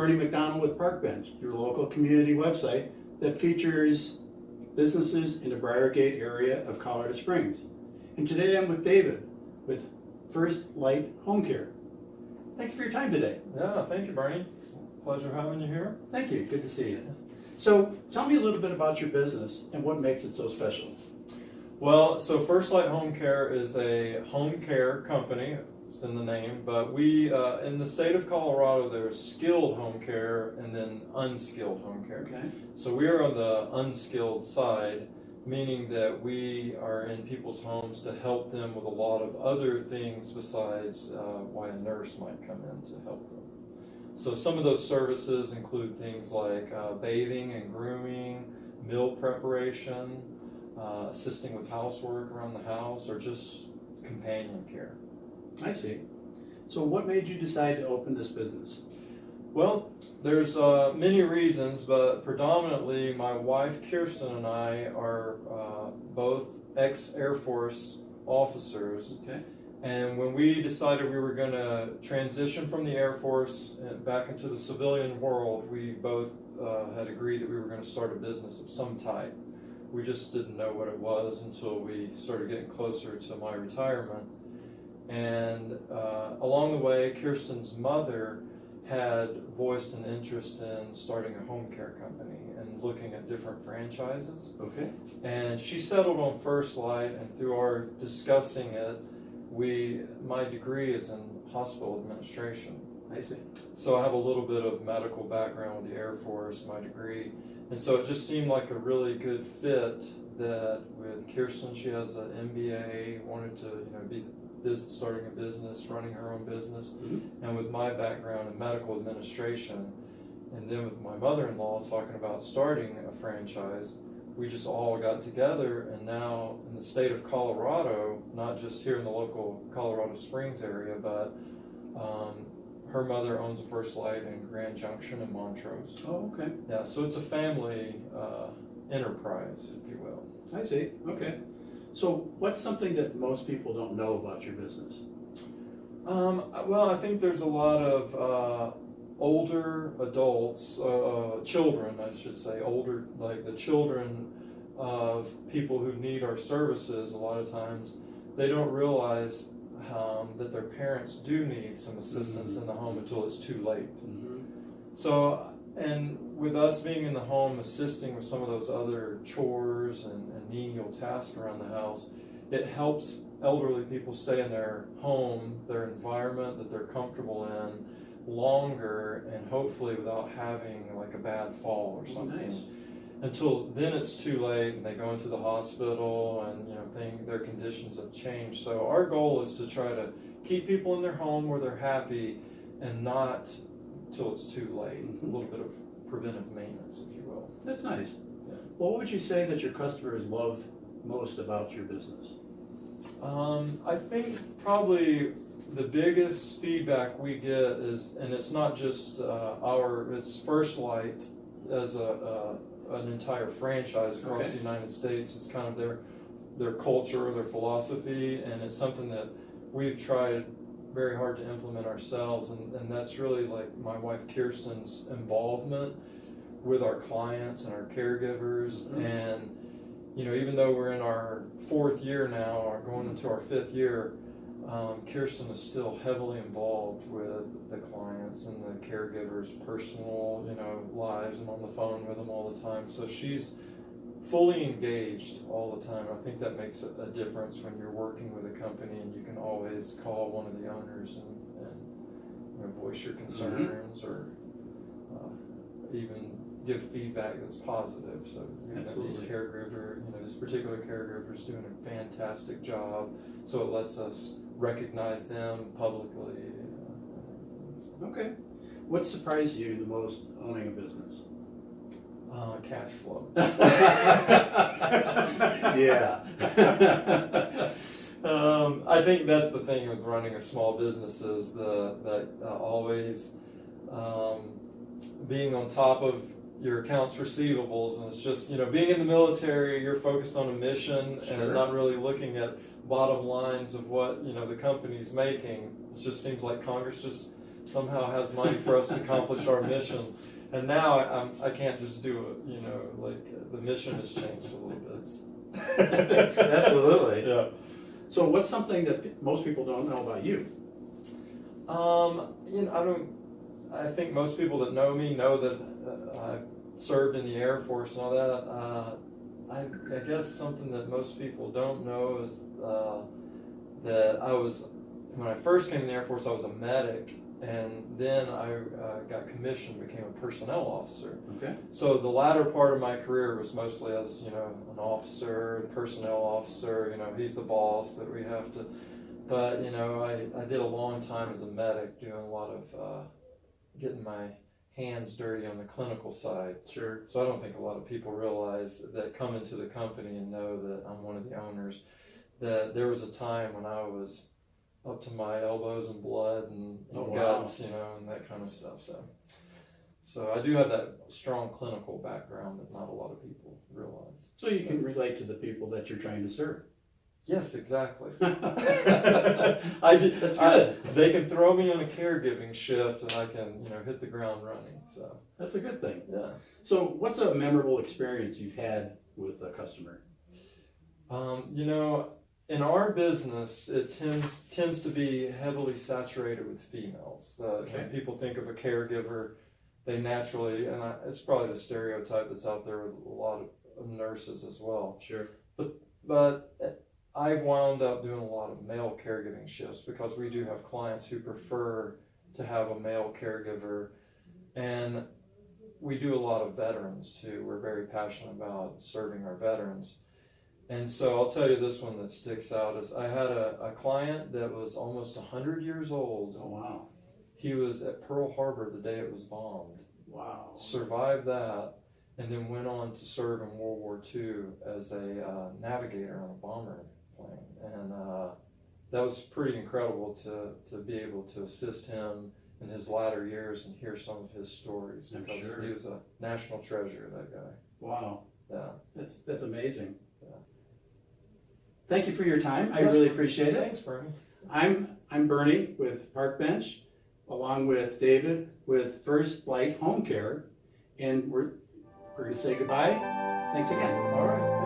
Bernie McDonald with Park Bench, your local community website that features businesses in the Briargate area of Colorado Springs. And today I'm with David with Firstlight Home Care. Thanks for your time today. Yeah, thank you, Bernie. Pleasure having you here. Thank you. Good to see you. So tell me a little bit about your business and what makes it so special. Well, so Firstlight Home Care is a home care company. It's in the name, but we, in the state of Colorado, there's skilled home care and then unskilled home care. Okay. So we are on the unskilled side, meaning that we are in people's homes to help them with a lot of other things besides why a nurse might come in to help them. So some of those services include things like bathing and grooming, meal preparation, assisting with housework around the house, or just companion care. I see. So what made you decide to open this business? Well, there's many reasons, but predominantly my wife Kirsten and I are both ex-Air Force officers. Okay. And when we decided we were going to transition from the Air Force back into the civilian world, we both had agreed that we were going to start a business of some type. We just didn't know what it was until we started getting closer to my retirement. And along the way, Kirsten's mother had voiced an interest in starting a home care company and looking at different franchises. Okay. And she settled on Firstlight, and through our discussing it, my degree is in hospital administration. I see. So I have a little bit of medical background with the Air Force, my degree. And so it just seemed like a really good fit that with Kirsten, she has an MBA, wanted to be starting a business, running her own business. Mm-hmm. And with my background in medical administration, and then with my mother-in-law talking about starting a franchise, we just all got together, and now in the state of Colorado, not just here in the local Colorado Springs area, but her mother owns a Firstlight in Grand Junction and Montrose. Oh, okay. Yeah, so it's a family enterprise, if you will. I see. Okay. So what's something that most people don't know about your business? Well, I think there's a lot of older adults, children, I should say, older, like the children of people who need our services. A lot of times they don't realize that their parents do need some assistance in the home until it's too late. Mm-hmm. So, and with us being in the home, assisting with some of those other chores and menial tasks around the house, it helps elderly people stay in their home, their environment that they're comfortable in, longer, and hopefully without having like a bad fall or something. Nice. Until then it's too late and they go into the hospital and their conditions have changed. So our goal is to try to keep people in their home where they're happy and not till it's too late. Mm-hmm. A little bit of preventive maintenance, if you will. That's nice. Yeah. Well, what would you say that your customers love most about your business? I think probably the biggest feedback we get is, and it's not just it's Firstlight as an entire franchise across the United States. It's kind of their culture, their philosophy, and it's something that we've tried very hard to implement ourselves, and that's really like my wife Kirsten's involvement with our clients and our caregivers. Mm-hmm. And even though we're in our 4th year now, or going into our 5th year, Kirsten is still heavily involved with the clients and the caregivers' personal, lives, and on the phone with them all the time. So she's fully engaged all the time. I think that makes a difference when you're working with a company and you can always call one of the owners and voice your concerns. Mm-hmm. Or even give feedback that's positive. So these this particular caregiver is doing a fantastic job. So it lets us recognize them publicly. Okay. What surprised you the most owning a business? Cash flow. Yeah. I think that's the thing with running a small business is that always being on top of your accounts receivables, and it's just being in the military, you're focused on a mission. Sure. And not really looking at bottom lines of what the company's making. It just seems like Congress just somehow has money for us to accomplish our mission. And now I can't just do it, you know, like the mission has changed a little bit. Absolutely. Yeah. So what's something that most people don't know about you? You know, I think most people that know me know that I served in the Air Force and all that. I guess something that most people don't know is that when I first came in the Air Force, I was a medic, and then I got commissioned, became a personnel officer. Okay. So the latter part of my career was mostly as, you know, an officer, personnel officer, you know, he's the boss that we have to, but, you know, I did a long time as a medic, doing a lot of getting my hands dirty on the clinical side. Sure. So I don't think a lot of people realize that come into the company and know that I'm one of the owners, that there was a time when I was up to my elbows in blood and guts, you know, and that kind of stuff. So I do have that strong clinical background that not a lot of people realize. So you can relate to the people that you're trying to serve. Yes, exactly. That's good. They can throw me on a caregiving shift, and I can, you know, hit the ground running. So That's a good thing. yeah. So what's a memorable experience you've had with a customer? You know, in our business, it tends to be heavily saturated with females. When people think of a caregiver, they naturally, and it's probably the stereotype that's out there with a lot of nurses as well. Sure. But I've wound up doing a lot of male caregiving shifts because we do have clients who prefer to have a male caregiver, and we do a lot of veterans too. We're very passionate about serving our veterans. And so I'll tell you this one that sticks out is I had a client that was almost 100 years old. Oh, wow. He was at Pearl Harbor the day it was bombed. Wow. Survived that, and then went on to serve in World War II as a navigator on a bomber plane. And that was pretty incredible to be able to assist him in his latter years and hear some of his stories, because sure. he was a national treasure, that guy. Wow. Yeah. That's amazing. Yeah. Thank you for your time. I Yes, really appreciate it. Thanks, Bernie. I'm Bernie with Park Bench, along with David with Firstlight Home Care, and we're going to say goodbye. Thanks again. All right.